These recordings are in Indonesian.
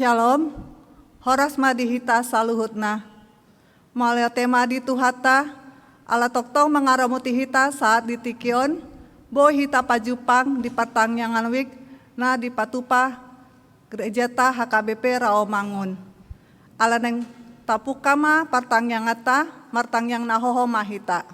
Shalom, horas madihita saluhutna. Maleo tema di tuhata, ala toktong mengaramuti hita saat ditikion, bo hita pajupang di patangyangan wik, na di patupa gereja ta HKBP Raomangun. Ala neng tapukama partangyangata, martangyang nahoho mahita.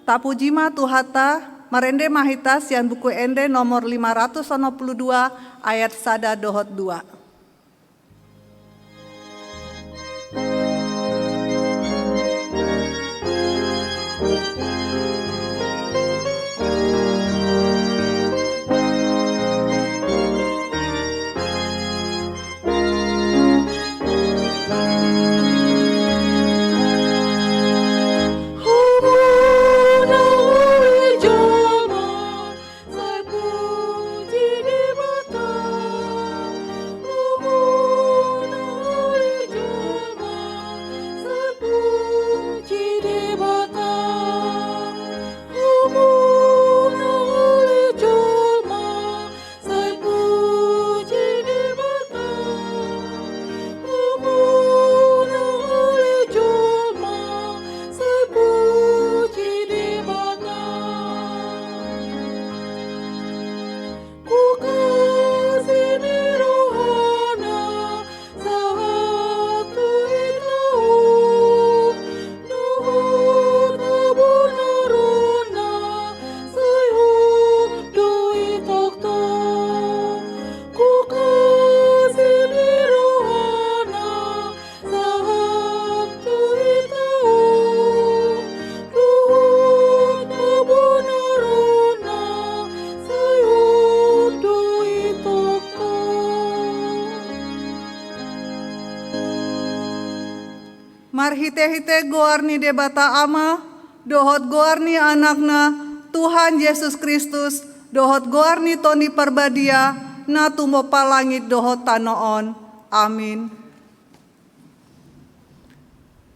Tapujima tuhata marende mahita sian buku ende nomor 592 ayat sada dohot 2. Marhite-hite goarni debata ama, dohot goarni anakna, Tuhan Yesus Kristus, dohot goarni toni perbadia, na tumbo palangit dohot tanoon. Amin.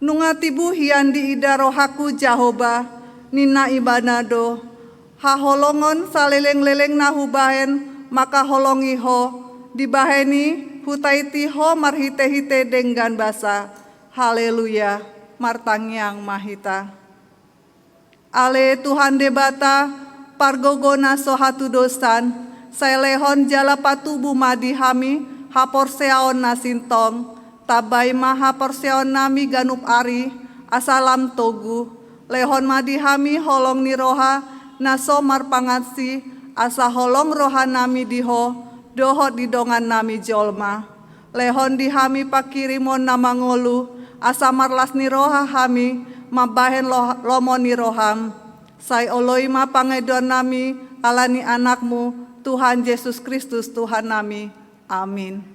Nungatibu hian di ida rohaku Jahoba, nina ibanado, haholongon saleleng-leleng nahubahen, maka holongi ho, dibaheni hutaiti ho marhite-hite denggan basa. Haleluya, martangyang mahita. Ale Tuhan debata, pargogona sohatu dosan, saelehon jala patubu madihami, haporseaon nasintong, tabai maha porseaon nami ganup ari, asalam togu, lehon madihami holong niroha, naso marpangasi, asa holong roha nami diho, dohot didongan nami jolma. Lehon dihami pakirimon nama ngolu, asa marlas niroha hami, mabahen lomo niroham. Sai oloi ma pangedon nami, alani anakmu, Tuhan Yesus Kristus Tuhan nami. Amin.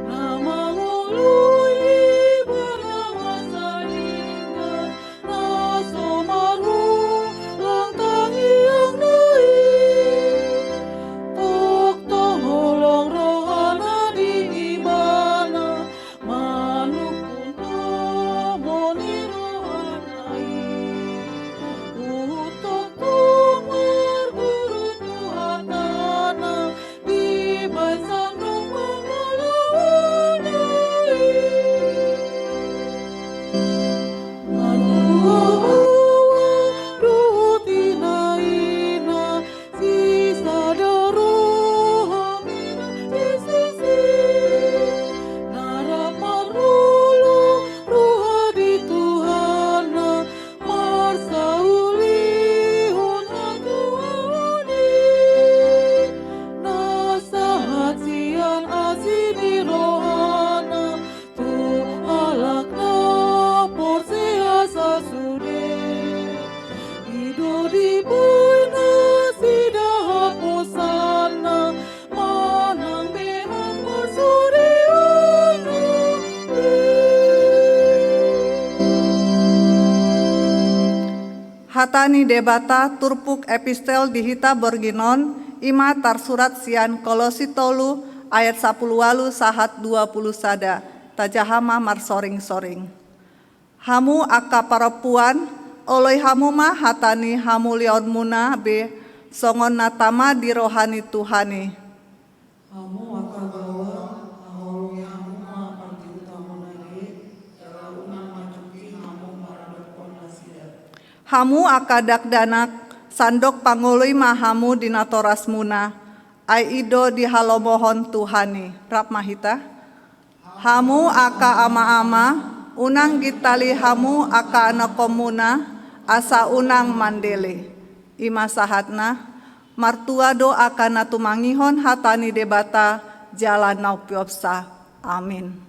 Nama hatani debata turpuk epistel dihita borginon ima tarsurat sian Kolosi tolu ayat 10 walu sahat 20 sada tajahama marsoring-soring. Hamu aka parapuan oloi hamu mah hatani hamu lion muna be songon natama di rohani Tuhani. Hamu aka gawa aholu hamu mah arti utama nage cara unang majuki hamu maradakon nasihat. Hamu aka dakdanak sandok pangului mah hamu dinatoras muna ai ido di halomohon Tuhani. Rap mahita. Hamu aka ama-ama unang gitali hamu aka anakomuna asa unang mandele. Ima sahatna martua do akan natumangihon hatani debata jalan naupiopsa. Amin.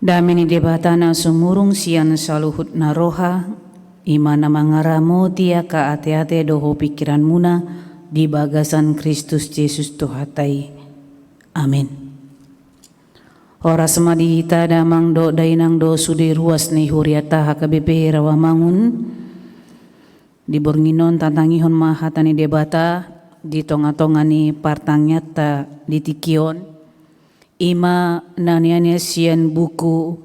Damini debatana sumurung sian saluhut naroha imana mangaramu tia ka ate-ate doho pikiran muna di bagasan Kristus Yesus Tuhatai. Amin. Horas madihita damang do dainang do sudi ruas ni huriata HKBP rawamangun di bornginon tantangihon mahatani debata di tonga-tongani partangnyata di tikion ima nanianya sian buku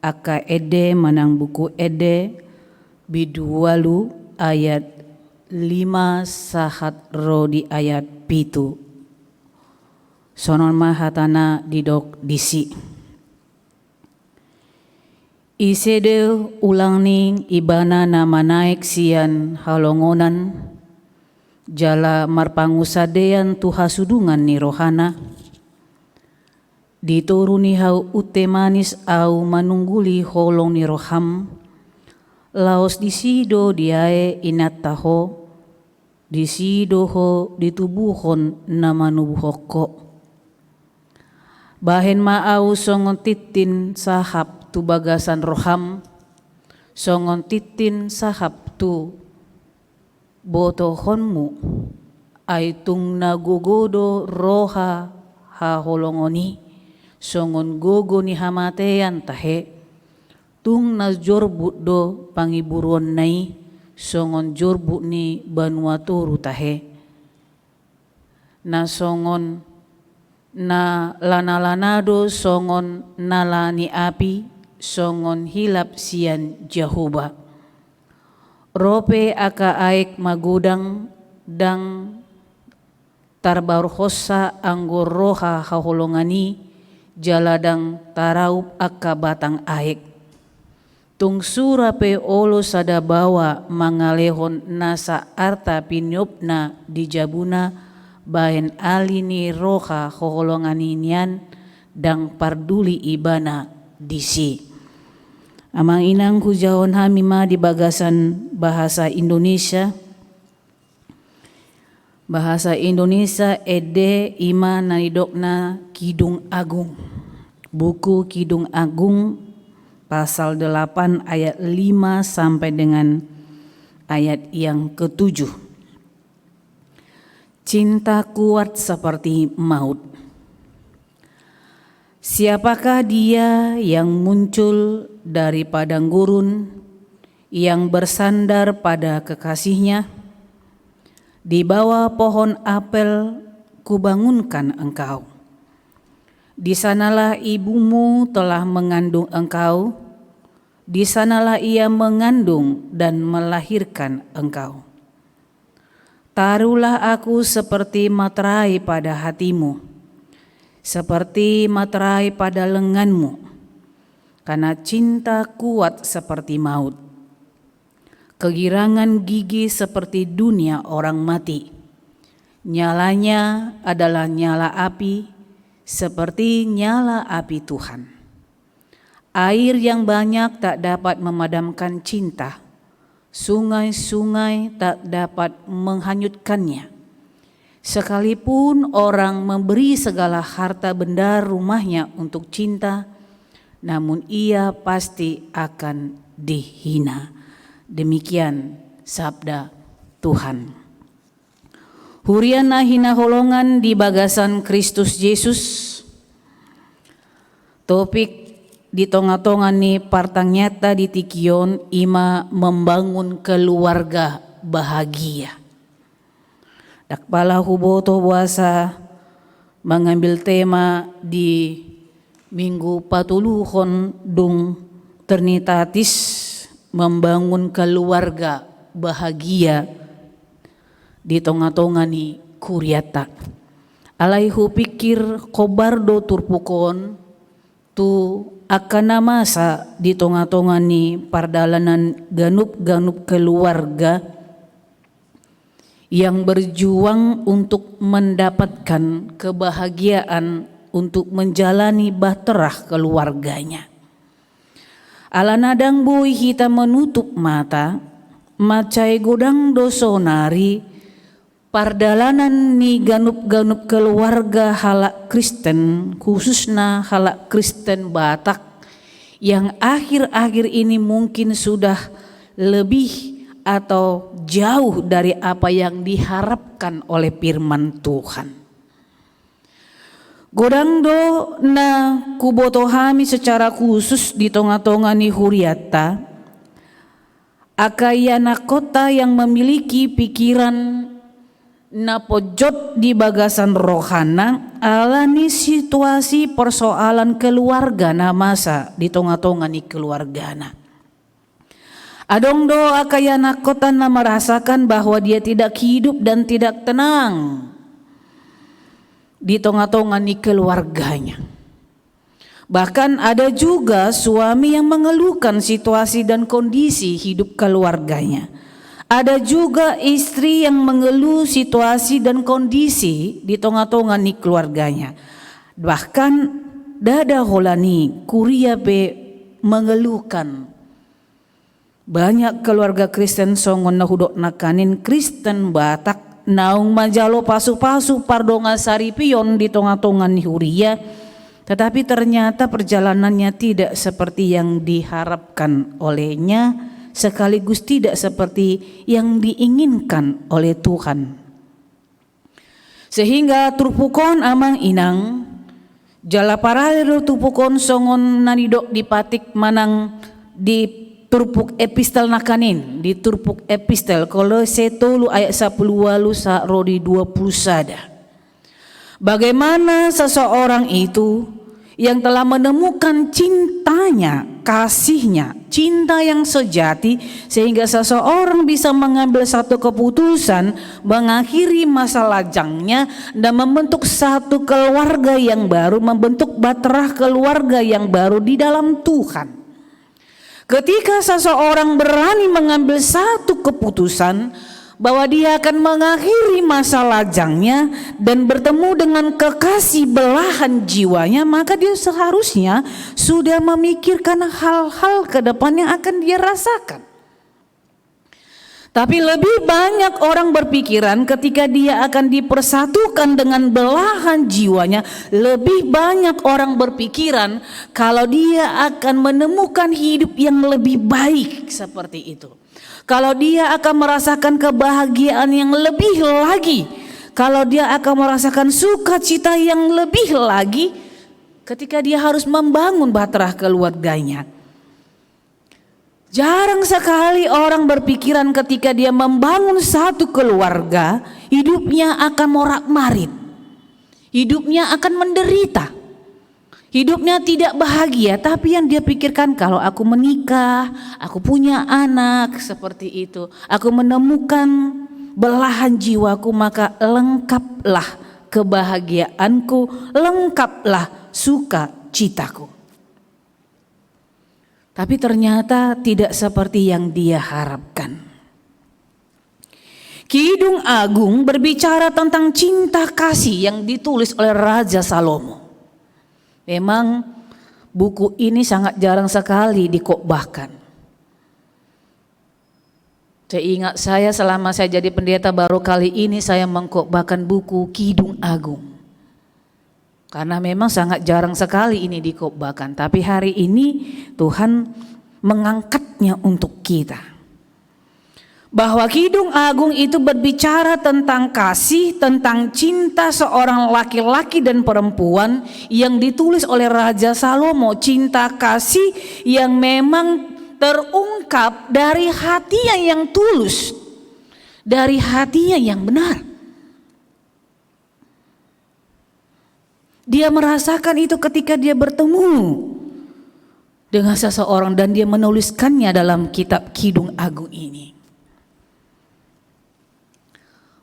aka ede manang buku ede bidualu ayat 5 sahat ro di ayat pitu sonon mahatana didok disi isede ulang ning ibana nama naik sian halongonan jala marpangusadean tuhasudungan ni rohana dituruni hau ute manis au manungguli holong ni roham laos disido diae inat taho disido ho ditubuhon nama nubuhoko bahen maau songon titin sahap tu bagasan roham songon titin sahap tu botohonmu aitung nagogodo roha ha holongoni songon gogo ni hamatean tahe tung na jorbu do pangiburuan nai songon jorbu ni banuaturu tahe na songon na lana-lanado songon nalani api songon hilap sian Jehovah rope aka aek magudang dang tarbarhosa anggur roha haholongani jaladang taraup akka batang aek. Tung surape olo sada bawa mangalehon nasa arta pinyopna di jabuna bahen alini roha haholonganinian dang parduli ibana disi. Amang inang hujahon hamima di bagasan bahasa Indonesia. Bahasa Indonesia ede ima nanidokna Kidung Agung. Buku Kidung Agung pasal 8 ayat 5 sampai dengan ayat yang ke-7. Cinta kuat seperti maut. Siapakah dia yang muncul dari padang gurun, yang bersandar pada kekasihnya? Di bawah pohon apel kubangunkan engkau. Di sanalah ibumu telah mengandung engkau, di sanalah ia mengandung dan melahirkan engkau. Taruhlah aku seperti materai pada hatimu, seperti materai pada lenganmu, karena cinta kuat seperti maut. Kegirangan gigi seperti dunia orang mati. Nyalanya adalah nyala api, seperti nyala api Tuhan. Air yang banyak tak dapat memadamkan cinta. Sungai-sungai tak dapat menghanyutkannya. Sekalipun orang memberi segala harta benda rumahnya untuk cinta, namun ia pasti akan dihina. Demikian sabda Tuhan. Huriana hina holongan di bagasan Kristus Yesus. Topik di tonga-tonga ni partang nyata di tikion ima membangun keluarga bahagia. Dakpala huboto buasa mengambil tema di minggu patuluhon dung Trinitatis, membangun keluarga bahagia di tonga-tonga ni kuriata. Alaihu pikir kobardo turpukon tu akan masa di tonga-tonga ni pardalanan ganup-ganup keluarga yang berjuang untuk mendapatkan kebahagiaan untuk menjalani bahterah keluarganya. Ala nadang bui kita menutup mata, macai godang dosonari, pardalanan ni ganup-ganup keluarga halak Kristen, khususnya halak Kristen Batak, yang akhir-akhir ini mungkin sudah lebih atau jauh dari apa yang diharapkan oleh firman Tuhan. Godang do na kubotohami secara khusus di tonga-tonga ni huriata, akayana kota yang memiliki pikiran na pojot di bagasan rohana alani situasi persoalan keluarga na masa di tonga-tonga ni keluargana. Adong do akayana kota na merasakan bahwa dia tidak hidup dan tidak tenang di tonga-tonga ni keluarganya. Bahkan ada juga suami yang mengeluhkan situasi dan kondisi hidup keluarganya. Ada juga istri yang mengeluh situasi dan kondisi di tonga-tonga ni keluarganya. Bahkan dada holani kuria be mengeluhkan. Banyak keluarga Kristen songon nahudok nakanin Kristen Batak naung majalo pasu-pasu pardonga saripion di tonga-tonga ni huria, tetapi ternyata perjalanannya tidak seperti yang diharapkan olehnya, sekaligus tidak seperti yang diinginkan oleh Tuhan. Sehingga turpukon amang inang jala paralelo tupukon songon nanidok dipatik manang di turpuk epistel nakanin, di turpuk epistel Kolose 3 ayat 10 sa rodi 20 sada. Bagaimana seseorang itu yang telah menemukan cintanya kasihnya, cinta yang sejati, sehingga seseorang bisa mengambil satu keputusan, mengakhiri masa lajangnya dan membentuk satu keluarga yang baru, membentuk bahtera keluarga yang baru di dalam Tuhan. Ketika seseorang berani mengambil satu keputusan bahwa dia akan mengakhiri masa lajangnya dan bertemu dengan kekasih belahan jiwanya, maka dia seharusnya sudah memikirkan hal-hal ke depan yang akan dia rasakan. Tapi lebih banyak orang berpikiran ketika dia akan dipersatukan dengan belahan jiwanya, lebih banyak orang berpikiran kalau dia akan menemukan hidup yang lebih baik seperti itu. Kalau dia akan merasakan kebahagiaan yang lebih lagi, kalau dia akan merasakan sukacita yang lebih lagi ketika dia harus membangun bahtera keluarganya. Jarang sekali orang berpikiran ketika dia membangun satu keluarga, hidupnya akan morak-marit, hidupnya akan menderita. Hidupnya tidak bahagia, tapi yang dia pikirkan kalau aku menikah, aku punya anak seperti itu, aku menemukan belahan jiwaku, maka lengkaplah kebahagiaanku, lengkaplah sukacitaku. Tapi ternyata tidak seperti yang dia harapkan. Kidung Agung berbicara tentang cinta kasih yang ditulis oleh Raja Salomo. Memang buku ini sangat jarang sekali dikotbahkan. Seingat saya selama saya jadi pendeta baru kali ini saya mengkotbahkan buku Kidung Agung. Karena memang sangat jarang sekali ini dikotbahkan. Tapi hari ini Tuhan mengangkatnya untuk kita. Bahwa Kidung Agung itu berbicara tentang kasih, tentang cinta seorang laki-laki dan perempuan yang ditulis oleh Raja Salomo. Cinta kasih yang memang terungkap dari hatinya yang tulus, dari hatinya yang benar. Dia merasakan itu ketika dia bertemu dengan seseorang dan dia menuliskannya dalam kitab Kidung Agung ini.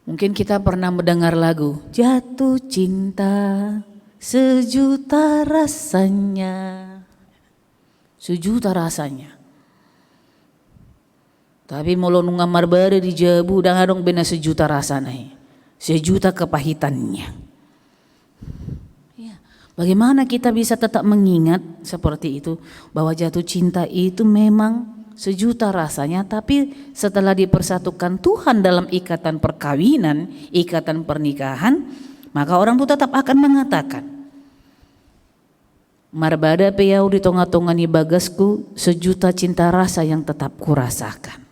Mungkin kita pernah mendengar lagu Jatuh cinta sejuta rasanya. Sejuta rasanya. Tapi mau nunga marbare di jabu dan adong bena sejuta rasanya. Sejuta kepahitannya. Ya, bagaimana kita bisa tetap mengingat seperti itu bahwa jatuh cinta itu memang sejuta rasanya, tapi setelah dipersatukan Tuhan dalam ikatan perkawinan, ikatan pernikahan, maka orang itu tetap akan mengatakan, marbada peyau di tonga-tongani bagasku, sejuta cinta rasa yang tetap kurasakan.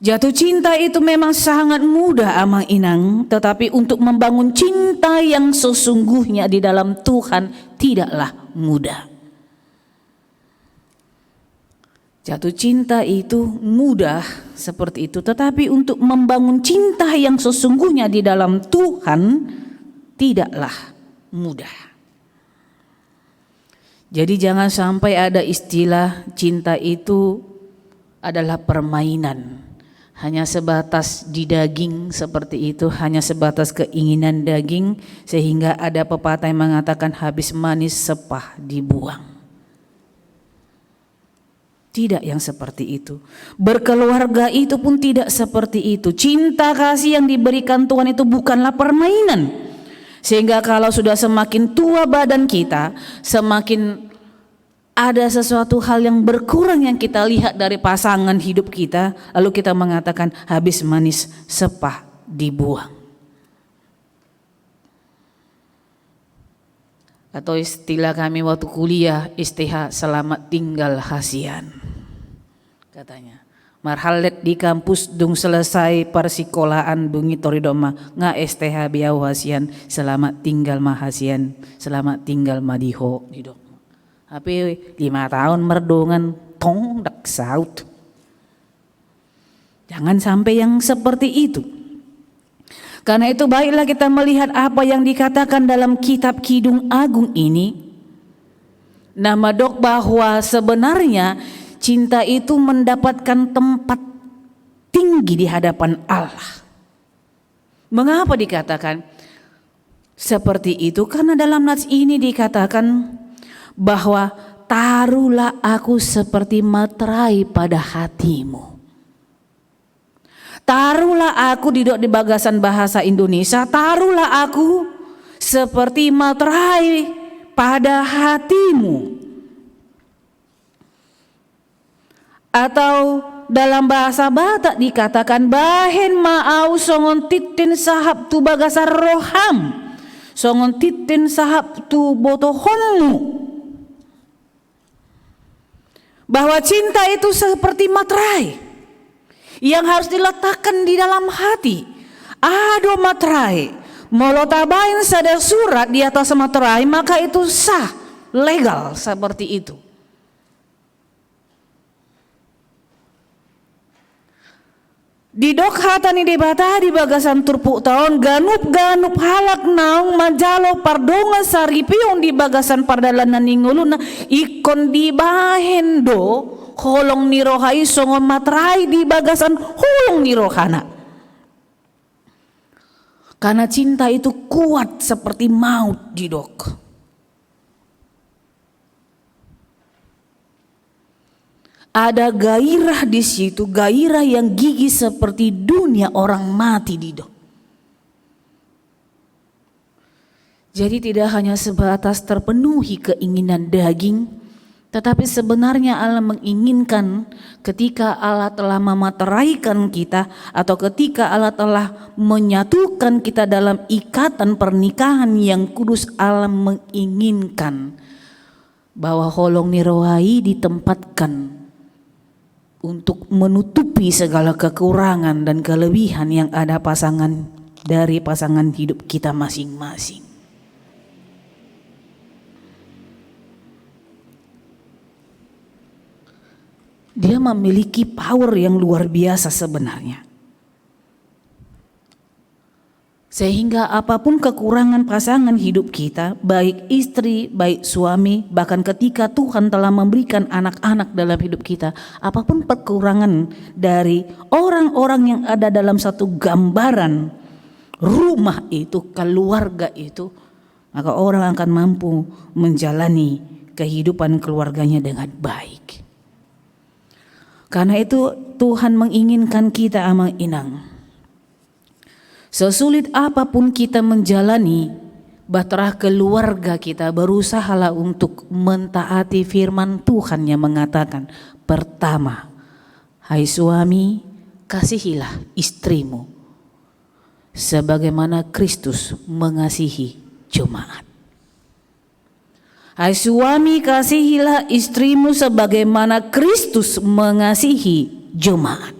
Jatuh cinta itu memang sangat mudah amang inang, tetapi untuk membangun cinta yang sesungguhnya di dalam Tuhan tidaklah mudah. Jatuh cinta itu mudah seperti itu, tetapi untuk membangun cinta yang sesungguhnya di dalam Tuhan tidaklah mudah. Jadi jangan sampai ada istilah cinta itu adalah permainan, hanya sebatas di daging seperti itu, hanya sebatas keinginan daging, sehingga ada pepatah yang mengatakan habis manis sepah dibuang. Tidak yang seperti itu. Berkeluarga itu pun tidak seperti itu. Cinta kasih yang diberikan Tuhan itu bukanlah permainan. Sehingga kalau sudah semakin tua badan kita, semakin ada sesuatu hal yang berkurang yang kita lihat dari pasangan hidup kita, lalu kita mengatakan habis manis sepah dibuang. Atau istilah kami waktu kuliah, STH selamat tinggal hasian. Katanya, marhalet di kampus dung selesai persikolahan dungi toridoma nga STH biau hasian selamat tinggal mahasian, selamat tinggal madiho didok. Tapi 5 tahun merdongan tong dak saut. Jangan sampai yang seperti itu. Karena itu baiklah kita melihat apa yang dikatakan dalam kitab Kidung Agung ini. Nama dok bahwa sebenarnya cinta itu mendapatkan tempat tinggi di hadapan Allah. Mengapa dikatakan seperti itu? Karena dalam nats ini dikatakan bahwa taruhlah aku seperti materai pada hatimu. Taruhlah aku di bagasan bahasa Indonesia, taruhlah aku seperti materai pada hatimu. Atau dalam bahasa Batak dikatakan bahen ma'au songon titin sahab tu bagasar roham, songon titin sahab tu botohonmu. Bahwa cinta itu seperti materai yang harus diletakkan di dalam hati. Ado materai, mau tabain sada surat di atas materai, maka itu sah, legal seperti itu. Di dok hatani debata di bagasan turpuk tahun ganup halak naung majalo pardonga saripion di bagasan pardalanan ninguluna ikon di bahendo holong ni rohai songon matrai di bagasan holong ni rohana. Karena cinta itu kuat seperti maut di dok. Ada gairah di situ, gairah yang gigih seperti dunia orang mati di dok. Jadi tidak hanya sebatas terpenuhi keinginan daging, tetapi sebenarnya Allah menginginkan ketika Allah telah memateraikan kita atau ketika Allah telah menyatukan kita dalam ikatan pernikahan yang kudus, Allah menginginkan bahwa holong nirohai ditempatkan untuk menutupi segala kekurangan dan kelebihan yang ada dari pasangan hidup kita masing-masing. Dia memiliki power yang luar biasa sebenarnya. Sehingga apapun kekurangan pasangan hidup kita, baik istri, baik suami, bahkan ketika Tuhan telah memberikan anak-anak dalam hidup kita, apapun kekurangan dari orang-orang yang ada dalam satu gambaran rumah itu, keluarga itu, maka orang akan mampu menjalani kehidupan keluarganya dengan baik. Karena itu Tuhan menginginkan kita amang inang. Sesulit apapun kita menjalani bahtera keluarga kita, berusahalah untuk mentaati firman Tuhan yang mengatakan, pertama, hai suami, kasihilah istrimu sebagaimana Kristus mengasihi jemaat. Hai suami, kasihilah istrimu sebagaimana Kristus mengasihi jemaat.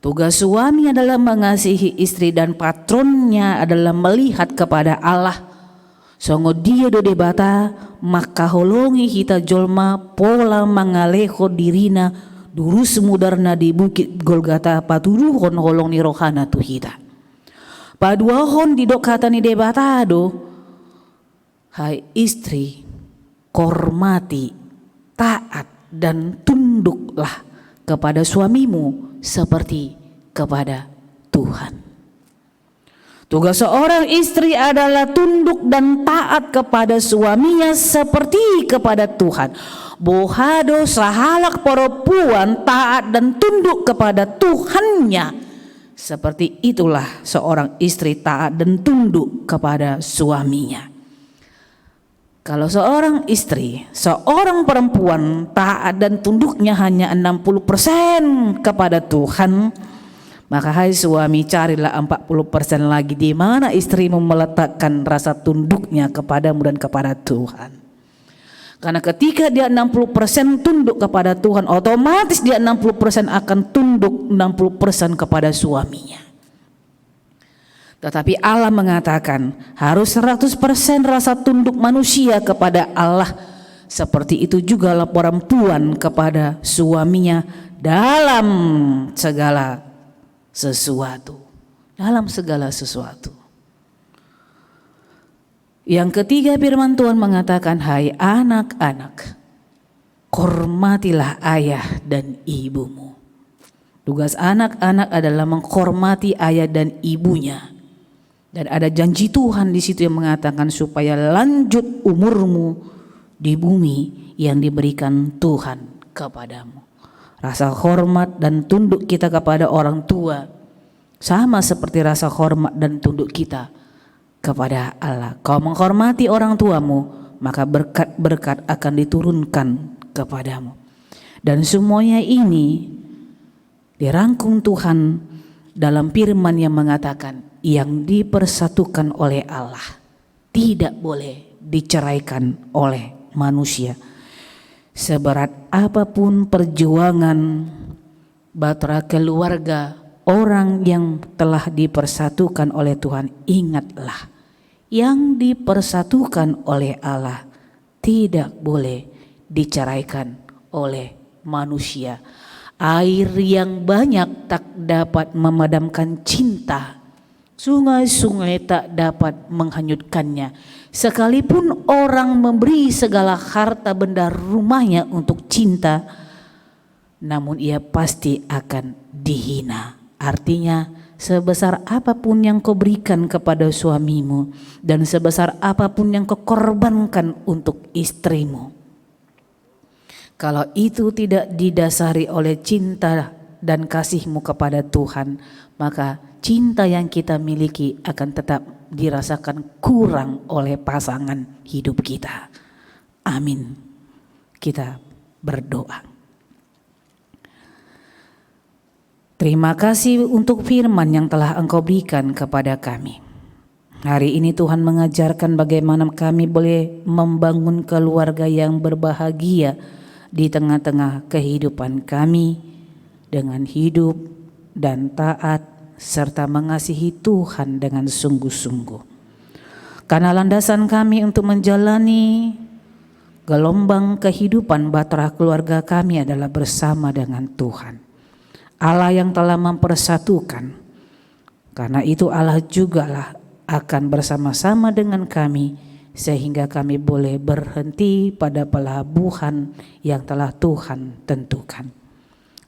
Tugas suami adalah mengasihi istri dan patronnya adalah melihat kepada Allah. Songo dia do debata maka holongi hita jolma pola mangaleho dirina duru semudarna di bukit Golgata paturuhon holong ni rohana tu hita. Paduahon di dok kata ni debata do, hai istri, hormati, taat dan tunduklah kepada suamimu seperti kepada Tuhan. Tugas seorang istri adalah tunduk dan taat kepada suaminya seperti kepada Tuhan. Bohado sahalak perempuan taat dan tunduk kepada Tuhannya. Seperti itulah seorang istri taat dan tunduk kepada suaminya. Kalau seorang istri, seorang perempuan taat dan tunduknya hanya 60% kepada Tuhan, maka hai suami carilah 40% lagi di mana istrimu meletakkan rasa tunduknya kepadamu dan kepada Tuhan. Karena ketika dia 60% tunduk kepada Tuhan, otomatis dia 60% akan tunduk 60% kepada suaminya. Tetapi Allah mengatakan harus 100% rasa tunduk manusia kepada Allah. Seperti itu juga perempuan kepada suaminya dalam segala sesuatu. Dalam segala sesuatu. Yang ketiga, firman Tuhan mengatakan, hai anak-anak, hormatilah ayah dan ibumu. Tugas anak-anak adalah menghormati ayah dan ibunya. Dan ada janji Tuhan di situ yang mengatakan supaya lanjut umurmu di bumi yang diberikan Tuhan kepadamu. Rasa hormat dan tunduk kita kepada orang tua sama seperti rasa hormat dan tunduk kita kepada Allah. Kau menghormati orang tuamu, maka berkat-berkat akan diturunkan kepadamu. Dan semuanya ini dirangkum Tuhan dalam firman yang mengatakan yang dipersatukan oleh Allah tidak boleh diceraikan oleh manusia. Seberat apapun perjuangan bahtera keluarga orang yang telah dipersatukan oleh Tuhan, ingatlah yang dipersatukan oleh Allah tidak boleh diceraikan oleh manusia. Air yang banyak tak dapat memadamkan cinta. Sungai-sungai tak dapat menghanyutkannya. Sekalipun orang memberi segala harta benda rumahnya untuk cinta, namun ia pasti akan dihina. Artinya, sebesar apapun yang kau berikan kepada suamimu dan sebesar apapun yang kau korbankan untuk istrimu, kalau itu tidak didasari oleh cinta dan kasihmu kepada Tuhan, maka cinta yang kita miliki akan tetap dirasakan kurang oleh pasangan hidup kita. Amin. Kita berdoa. Terima kasih untuk firman yang telah Engkau berikan kepada kami. Hari ini Tuhan mengajarkan bagaimana kami boleh membangun keluarga yang berbahagia di tengah-tengah kehidupan kami dengan hidup dan taat serta mengasihi Tuhan dengan sungguh-sungguh. Karena landasan kami untuk menjalani gelombang kehidupan bahtera keluarga kami adalah bersama dengan Tuhan. Allah yang telah mempersatukan. Karena itu Allah jugalah akan bersama-sama dengan kami sehingga kami boleh berhenti pada pelabuhan yang telah Tuhan tentukan.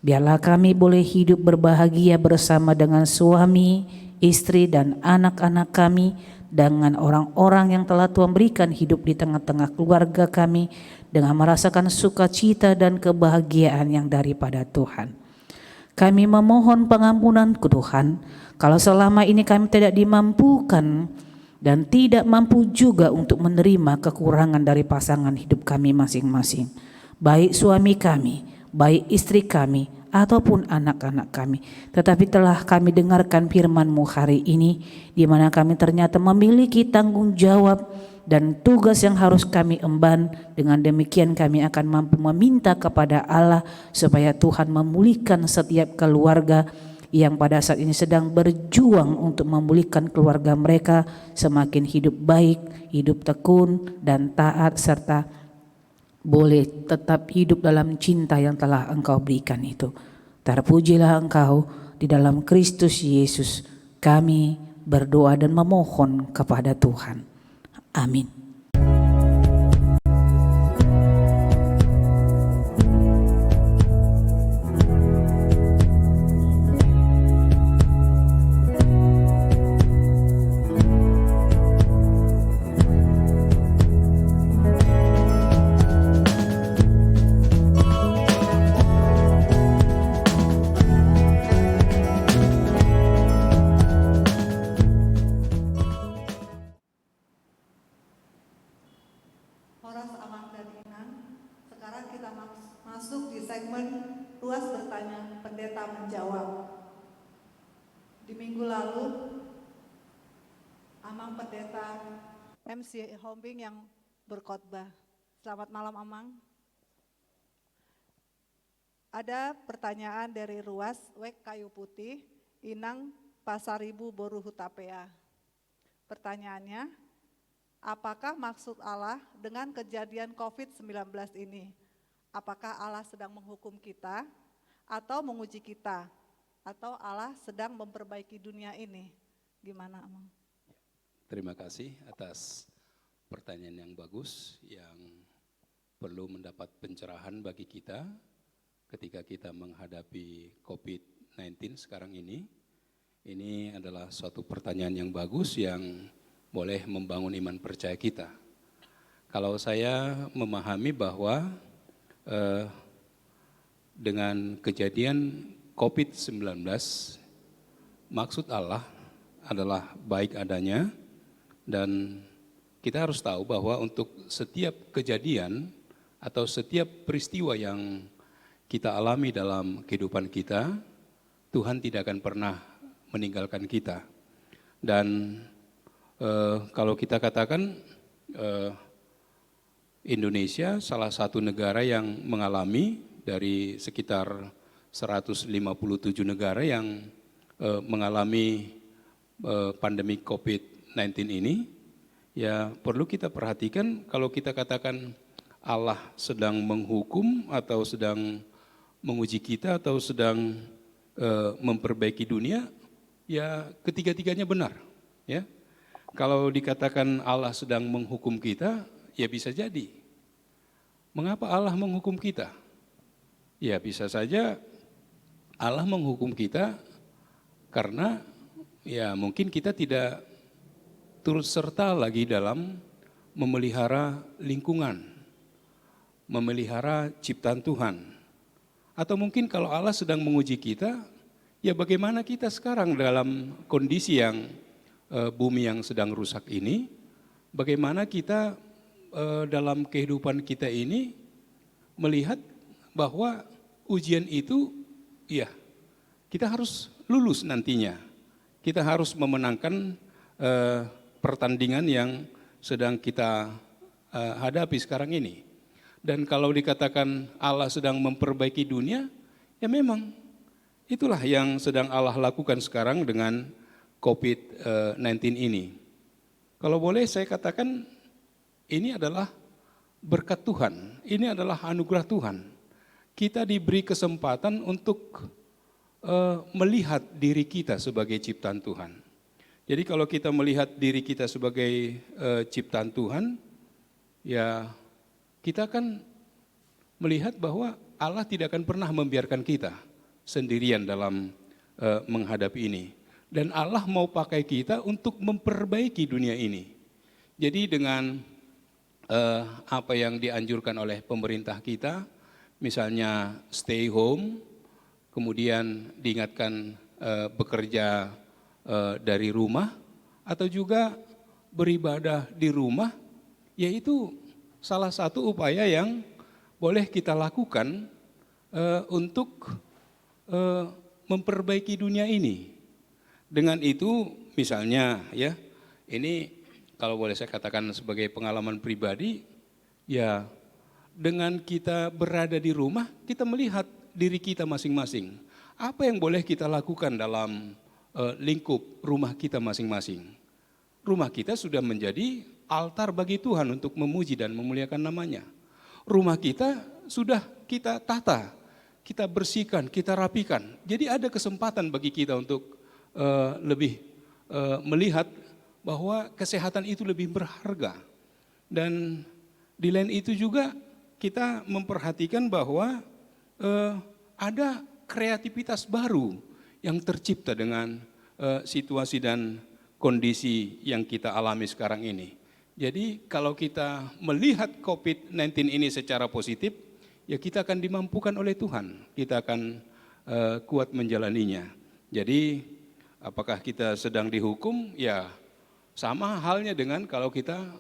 Biarlah kami boleh hidup berbahagia bersama dengan suami, istri dan anak-anak kami, dengan orang-orang yang telah Tuhan berikan hidup di tengah-tengah keluarga kami dengan merasakan sukacita dan kebahagiaan yang daripada Tuhan. Kami memohon pengampunan ke Tuhan kalau selama ini kami tidak dimampukan dan tidak mampu juga untuk menerima kekurangan dari pasangan hidup kami masing-masing, baik suami kami, baik istri kami, ataupun anak-anak kami. Tetapi telah kami dengarkan firman-Mu hari ini, di mana kami ternyata memiliki tanggung jawab dan tugas yang harus kami emban. Dengan demikian kami akan mampu meminta kepada Allah supaya Tuhan memulihkan setiap keluarga yang pada saat ini sedang berjuang untuk memulihkan keluarga mereka semakin hidup baik, hidup tekun dan taat, serta boleh tetap hidup dalam cinta yang telah Engkau berikan itu. Terpujilah Engkau di dalam Kristus Yesus. Kami berdoa dan memohon kepada Tuhan. Amin. Horas, Amang, dan Inang, sekarang kita masuk di segmen Luas Bertanya, Pendeta Menjawab. Di minggu lalu, Amang Pendeta MC Hombing yang berkhotbah. Selamat malam, Amang. Ada pertanyaan dari Ruas, Wek Kayu Putih, Inang Pasaribu Boru Hutapea. Pertanyaannya, apakah maksud Allah dengan kejadian COVID-19 ini? Apakah Allah sedang menghukum kita atau menguji kita? Atau Allah sedang memperbaiki dunia ini? Gimana, Amang? Terima kasih atas pertanyaan yang bagus yang perlu mendapat pencerahan bagi kita ketika kita menghadapi COVID-19 sekarang ini. Ini adalah suatu pertanyaan yang bagus yang boleh membangun iman percaya kita. Kalau saya memahami bahwa dengan kejadian COVID-19, maksud Allah adalah baik adanya, dan kita harus tahu bahwa untuk setiap kejadian atau setiap peristiwa yang kita alami dalam kehidupan kita, Tuhan tidak akan pernah meninggalkan kita. Dan kalau kita katakan Indonesia salah satu negara yang mengalami dari sekitar 157 negara yang mengalami pandemi COVID-19 ini, ya perlu kita perhatikan kalau kita katakan Allah sedang menghukum atau sedang menguji kita atau sedang memperbaiki dunia, ya ketiga-tiganya benar. Ya, kalau dikatakan Allah sedang menghukum kita, ya bisa jadi. Mengapa Allah menghukum kita? Ya bisa saja Allah menghukum kita karena ya mungkin kita tidak turut serta lagi dalam memelihara lingkungan, memelihara ciptaan Tuhan. Atau mungkin kalau Allah sedang menguji kita, ya bagaimana kita sekarang dalam kondisi yang bumi yang sedang rusak ini, bagaimana kita dalam kehidupan kita ini melihat bahwa ujian itu, ya kita harus lulus nantinya. Kita harus memenangkan pertandingan yang sedang kita hadapi sekarang ini. Dan kalau dikatakan Allah sedang memperbaiki dunia, ya memang itulah yang sedang Allah lakukan sekarang dengan COVID-19 ini. Kalau boleh saya katakan ini adalah berkat Tuhan, ini adalah anugerah Tuhan. Kita diberi kesempatan untuk melihat diri kita sebagai ciptaan Tuhan. Jadi kalau kita melihat diri kita sebagai ciptaan Tuhan, ya kita akan melihat bahwa Allah tidak akan pernah membiarkan kita sendirian dalam menghadapi ini. Dan Allah mau pakai kita untuk memperbaiki dunia ini. Jadi dengan apa yang dianjurkan oleh pemerintah kita, misalnya stay home, kemudian diingatkan bekerja dari rumah, atau juga beribadah di rumah, yaitu salah satu upaya yang boleh kita lakukan untuk memperbaiki dunia ini. Dengan itu misalnya ya, ini kalau boleh saya katakan sebagai pengalaman pribadi, ya dengan kita berada di rumah, kita melihat diri kita masing-masing. Apa yang boleh kita lakukan dalam lingkup rumah kita masing-masing. Rumah kita sudah menjadi altar bagi Tuhan untuk memuji dan memuliakan namanya. Rumah kita sudah kita tata, kita bersihkan, kita rapikan. Jadi ada kesempatan bagi kita untuk lebih melihat bahwa kesehatan itu lebih berharga. Dan di lain itu juga kita memperhatikan bahwa ada kreativitas baru yang tercipta dengan situasi dan kondisi yang kita alami sekarang ini. Jadi kalau kita melihat COVID-19 ini secara positif, ya kita akan dimampukan oleh Tuhan, kita akan kuat menjalaninya. Jadi apakah kita sedang dihukum? Ya sama halnya dengan kalau kita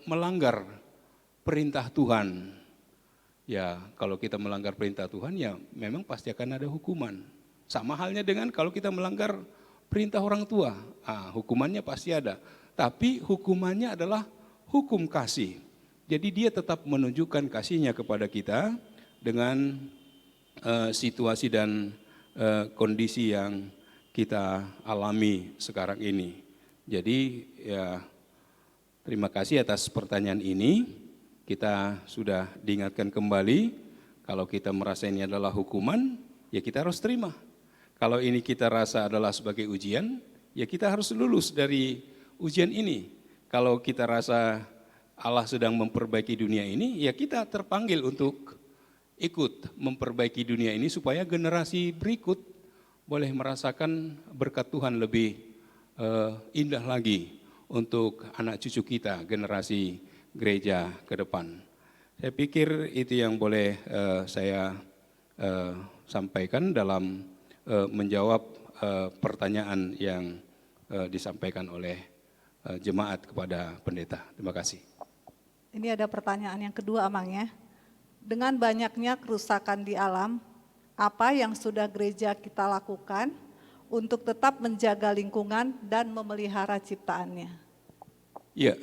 melanggar perintah Tuhan. Ya kalau kita melanggar perintah Tuhan, ya memang pasti akan ada hukuman. Sama halnya dengan kalau kita melanggar perintah orang tua, hukumannya pasti ada. Tapi hukumannya adalah hukum kasih. Jadi dia tetap menunjukkan kasihnya kepada kita dengan situasi dan kondisi yang kita alami sekarang ini. Jadi ya terima kasih atas pertanyaan ini. Kita sudah diingatkan kembali, kalau kita merasa ini adalah hukuman, ya kita harus terima. Kalau ini kita rasa adalah sebagai ujian, ya kita harus lulus dari ujian ini. Kalau kita rasa Allah sedang memperbaiki dunia ini, ya kita terpanggil untuk ikut memperbaiki dunia ini supaya generasi berikut boleh merasakan berkat Tuhan lebih indah lagi untuk anak cucu kita, generasi gereja ke depan. Saya pikir itu yang boleh saya sampaikan dalam menjawab pertanyaan yang disampaikan oleh jemaat kepada pendeta. Terima kasih. Ini ada pertanyaan yang kedua, Amang ya. Dengan banyaknya kerusakan di alam, apa yang sudah gereja kita lakukan untuk tetap menjaga lingkungan dan memelihara ciptaannya? Ya,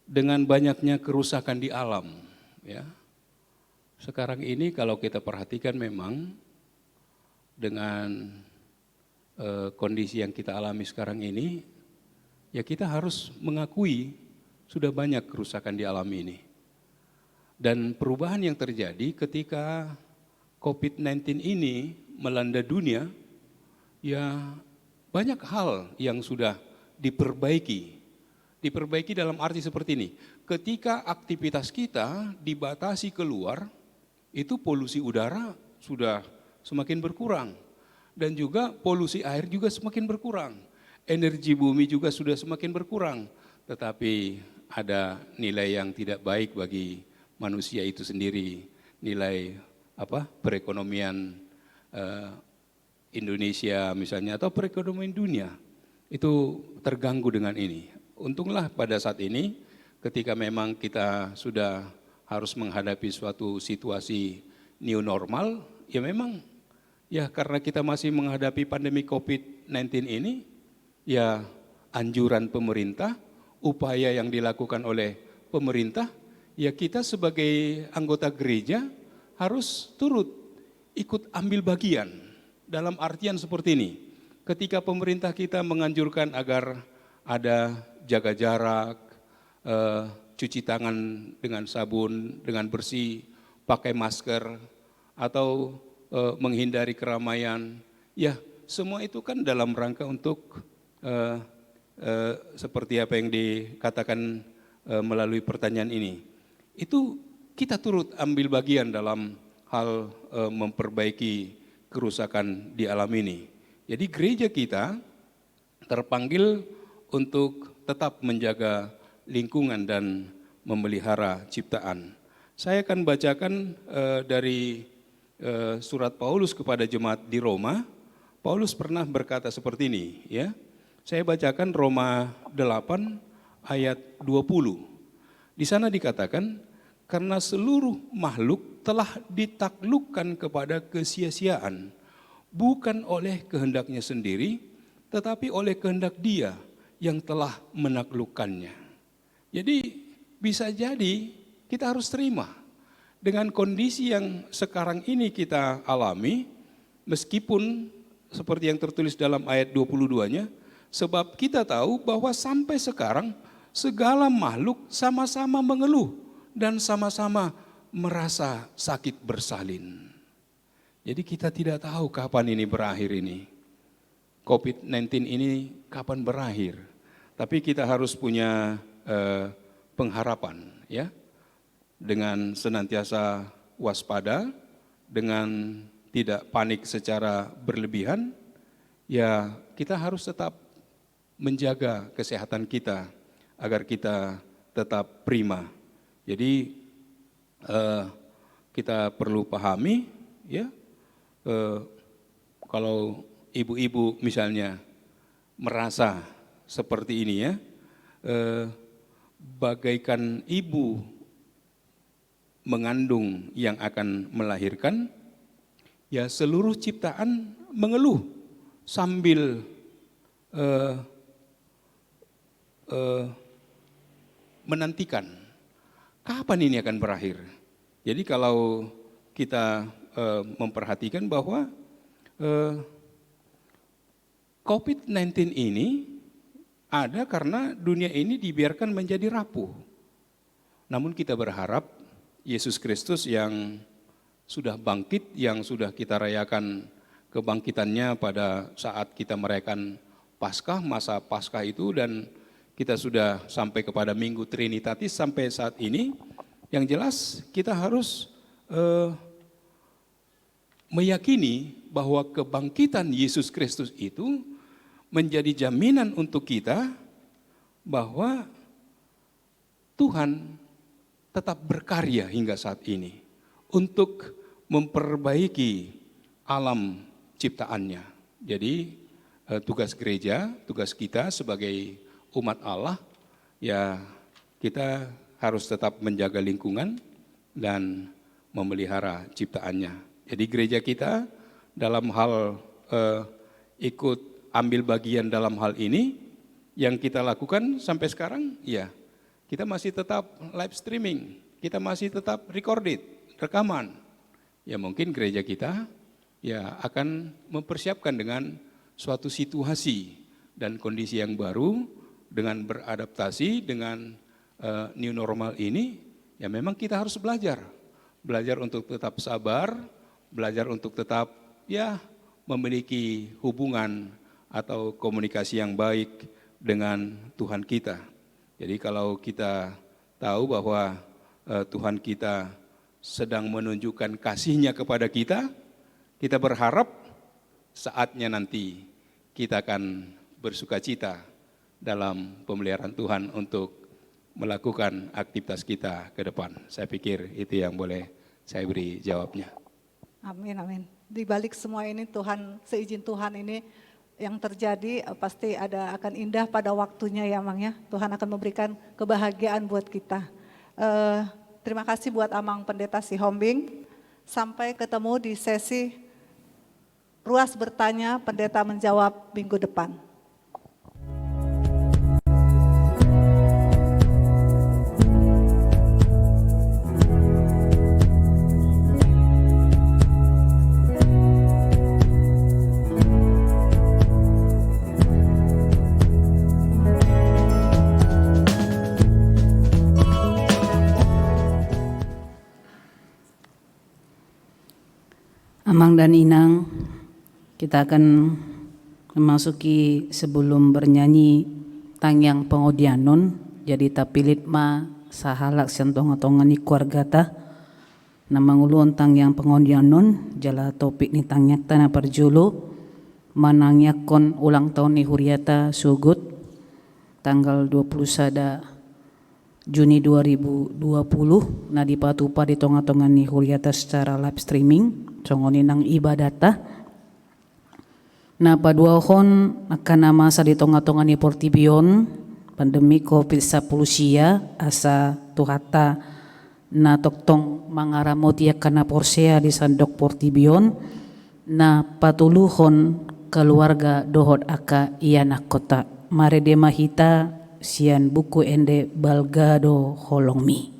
dengan banyaknya kerusakan di alam, ya. Sekarang ini kalau kita perhatikan memang dengan kondisi yang kita alami sekarang ini, ya kita harus mengakui sudah banyak kerusakan di alam ini. Dan perubahan yang terjadi ketika COVID-19 ini melanda dunia, ya banyak hal yang sudah diperbaiki. Diperbaiki dalam arti seperti ini, ketika aktivitas kita dibatasi keluar, itu polusi udara sudah semakin berkurang. Dan juga polusi air juga semakin berkurang. Energi bumi juga sudah semakin berkurang. Tetapi ada nilai yang tidak baik bagi manusia itu sendiri, nilai perekonomian Indonesia misalnya atau perekonomian dunia itu terganggu dengan ini. Untunglah pada saat ini ketika memang kita sudah harus menghadapi suatu situasi new normal, ya memang ya karena kita masih menghadapi pandemi COVID-19 ini, ya anjuran pemerintah, upaya yang dilakukan oleh pemerintah, ya kita sebagai anggota gereja harus turut ikut ambil bagian dalam artian seperti ini. Ketika pemerintah kita menganjurkan agar ada jaga jarak, cuci tangan dengan sabun, dengan bersih, pakai masker, atau menghindari keramaian, ya semua itu kan dalam rangka untuk seperti apa yang dikatakan melalui pertanyaan ini. Itu kita turut ambil bagian dalam hal memperbaiki kerusakan di alam ini. Jadi gereja kita terpanggil untuk tetap menjaga lingkungan dan memelihara ciptaan. Saya akan bacakan dari surat Paulus kepada jemaat di Roma. Paulus pernah berkata seperti ini, ya. Saya bacakan Roma 8 ayat 20. Di sana dikatakan, karena seluruh makhluk telah ditaklukkan kepada kesia-siaan, bukan oleh kehendaknya sendiri, tetapi oleh kehendak Dia yang telah menaklukkannya. Jadi bisa jadi kita harus terima dengan kondisi yang sekarang ini kita alami, meskipun seperti yang tertulis dalam ayat 22-nya, sebab kita tahu bahwa sampai sekarang segala makhluk sama-sama mengeluh dan sama-sama merasa sakit bersalin. Jadi kita tidak tahu kapan ini berakhir ini. COVID-19 ini kapan berakhir. Tapi kita harus punya pengharapan, ya. Dengan senantiasa waspada, dengan tidak panik secara berlebihan, ya kita harus tetap menjaga kesehatan kita agar kita tetap prima. Jadi kita perlu pahami, ya, kalau ibu-ibu misalnya merasa seperti ini, ya, bagaikan ibu mengandung yang akan melahirkan, ya seluruh ciptaan mengeluh sambil menantikan kapan ini akan berakhir. Jadi kalau kita memperhatikan bahwa COVID-19 ini ada karena dunia ini dibiarkan menjadi rapuh. Namun kita berharap Yesus Kristus yang sudah bangkit, yang sudah kita rayakan kebangkitannya pada saat kita merayakan Paskah, masa Paskah itu, dan kita sudah sampai kepada Minggu Trinitatis sampai saat ini, yang jelas kita harus meyakini bahwa kebangkitan Yesus Kristus itu menjadi jaminan untuk kita bahwa Tuhan tetap berkarya hingga saat ini untuk memperbaiki alam ciptaannya. Jadi tugas gereja, tugas kita sebagai umat Allah, ya kita harus tetap menjaga lingkungan dan memelihara ciptaannya. Jadi gereja kita dalam hal ikut ambil bagian dalam hal ini, yang kita lakukan sampai sekarang, ya kita masih tetap live streaming, kita masih tetap recorded, rekaman. Ya mungkin gereja kita ya akan mempersiapkan dengan suatu situasi dan kondisi yang baru, dengan beradaptasi dengan new normal ini, ya memang kita harus belajar untuk tetap sabar, belajar untuk tetap ya memiliki hubungan atau komunikasi yang baik dengan Tuhan kita. Jadi kalau kita tahu bahwa Tuhan kita sedang menunjukkan kasih-Nya kepada kita, kita berharap saatnya nanti kita akan bersukacita dalam pemeliharaan Tuhan untuk melakukan aktivitas kita ke depan. Saya pikir itu yang boleh saya beri jawabnya. Amin, amin. Di balik semua ini Tuhan, seizin Tuhan ini yang terjadi pasti akan indah pada waktunya ya Mang ya. Tuhan akan memberikan kebahagiaan buat kita. Terima kasih buat Amang Pendeta Sihombing. Sampai ketemu di sesi Ruas Bertanya, Pendeta Menjawab minggu depan. Amang dan Inang, kita akan memasuki sebelum bernyanyi tangyang pengodianon, jadi tapilit ma sahalak sentonga-tongani keluarga ta, namang ulun tangyang pengodianon, jala topik ni tangyak tanah perjulu, manangyakon ulang tahun ni Huriata Sugut, tanggal 21 Juni 2020, na dipatupa di tonga-tongan ni Huriata secara live streaming, congoni nang ibadata. Na paduahon akan nama sa di tonga-tongan ni Portibion, pandemi COVID-19 asa tuhata na toktong mangaramot akan na porsea di sandok Portibion, na patuluhon keluarga dohot aka ianak kota. Mare de mahita sian buku ende balgado holongmi.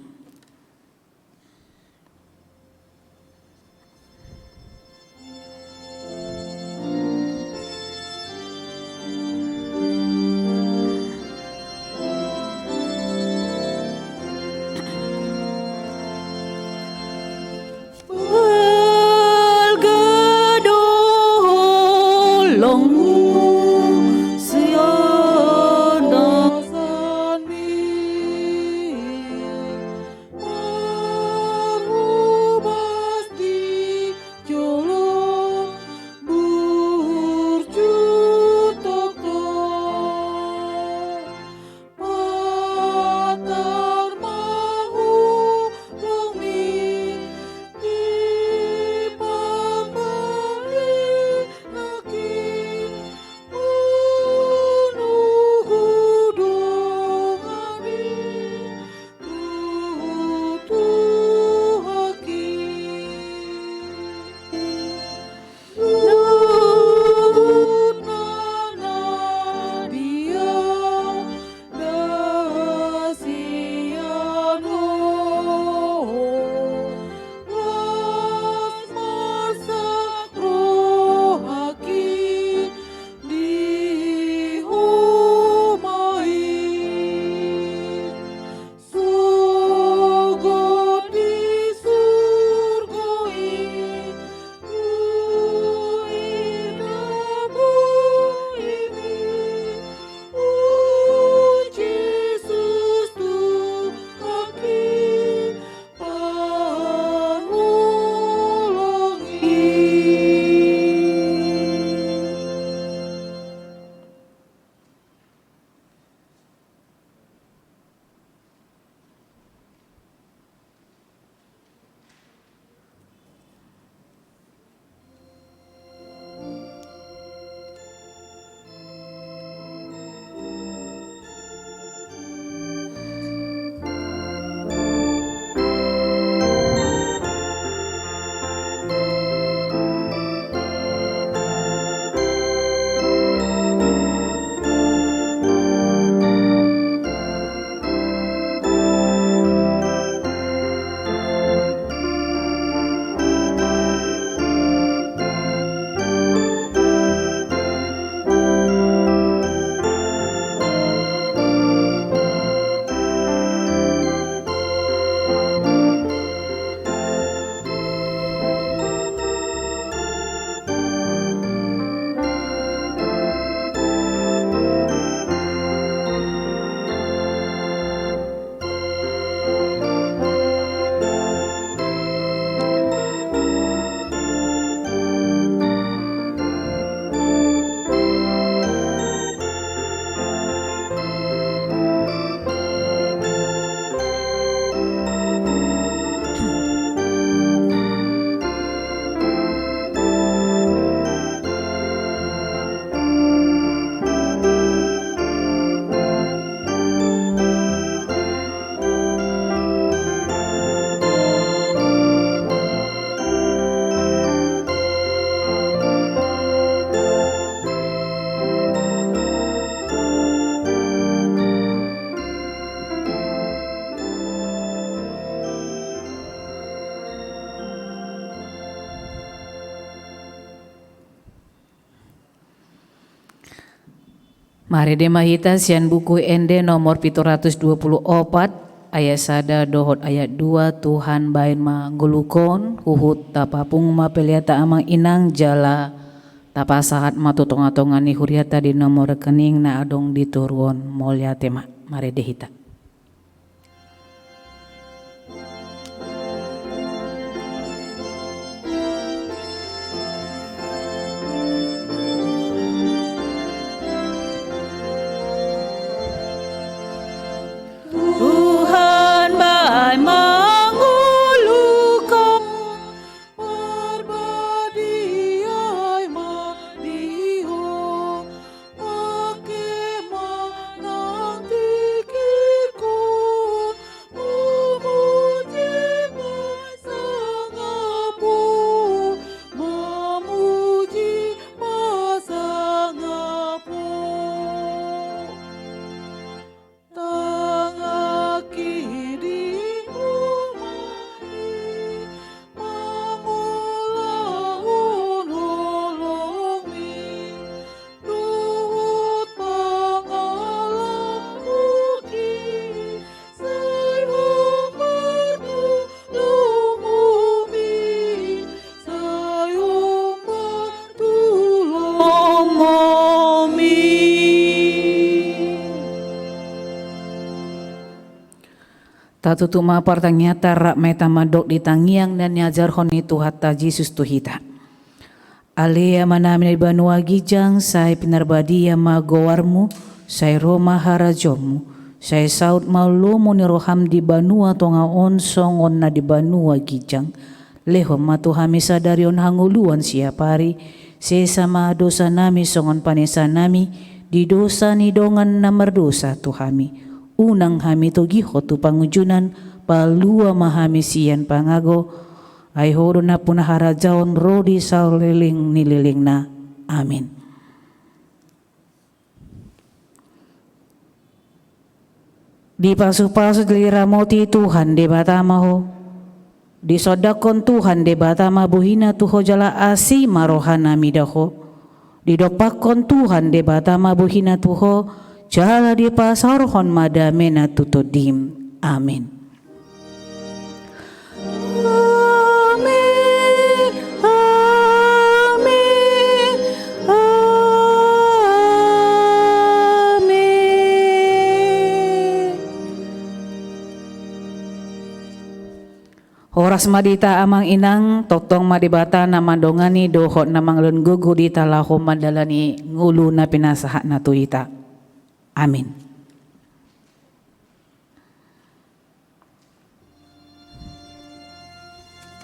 Mari demahita sian buku ende nomor 724 ayat sada dohot ayat 2 Tuhan bain ma gulukon huhut tapapung ma peliata amang inang jala tapa sahat ma tutong-atongan ni huriata di nomor rekening na adong diturun molya tema. Mari dehita. Tuhan baik mangulukan Berbadiai madiho Ake manang tikirku Memuji pasangapu Memuji pasangapu Tangaki di umahi Mangulahun holongi Duhut pangalang uki Sayung bertulung umi Sayung bertulung umi. Tatutu ma partanyata rak meta madok di tangiang dan nyajar honi tuhata Yesus tuhita. Alea manamin banua gijang sai pinarbadia ma gowarmu sai roma harajomu sai saud maulumu ni roham di banua tonga onsong onna di banua gijang lehom matuhami sadarion hanguluan siapari sesama dosa nami songon panesa nami di dosa ni dongan namar dosa tuhami unang hami togi hotu pangujunan palua mahami sian pangago ai hodo na punah harajaon rodi sauliling nililing na amin. Di pasu-pasu diliramoti Tuhan de batamaho di sodakon Tuhan de batama buhina tuho jala asi marohana midaho di dopakon Tuhan de batama buhina tuho jala di pasarhon madamena tutodim. Amin. Amin. Amin. Amin. Horas madita amang inang totong madibata namandongani dohot namang len gugu di talaho madalani ngulu na pinasahat na tuita. Amin.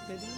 Jadi